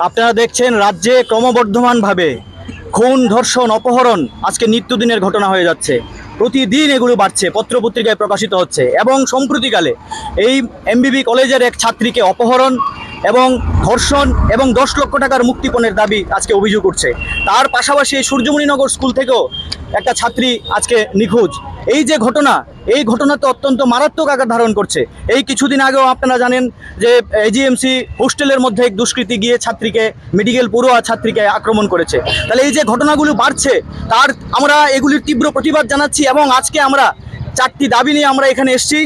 আপনারা দেখছেন রাজ্যে ক্রমবর্ধমানভাবে খুন, ধর্ষণ, অপহরণ আজকে নিত্যদিনের ঘটনা হয়ে যাচ্ছে। প্রতিদিন এগুলো বাড়ছে, পত্রপত্রিকায় প্রকাশিত হচ্ছে। এবং সম্প্রতিকালে এই এমবিবি কলেজের এক ছাত্রীকে অপহরণ এবং ধর্ষণ এবং 10 লক্ষ টাকার মুক্তিপণের দাবি আজকে অভিযোগ উঠছে। তার পাশাপাশি এই সূর্যমণিনগর স্কুল থেকেও একটা ছাত্রী আজকে নিখোঁজ। এই যে ঘটনা, এই ঘটনা তো অত্যন্ত মারাত্মক আকার ধারণ করছে। এই কিছুদিন আগেও আপনারা জানেন যে এজিএমসি হোস্টেলের মধ্যে এক দুষ্কৃতী গিয়ে ছাত্রীকে, মেডিকেল পড়ুয়া ছাত্রীকে আক্রমণ করেছে। তাহলে এই যে ঘটনাগুলো বাড়ছে, তার আমরা এগুলির তীব্র প্রতিবাদ জানাচ্ছি এবং আজকে আমরা 4টি দাবি নিয়ে আমরা এখানে এসেছি।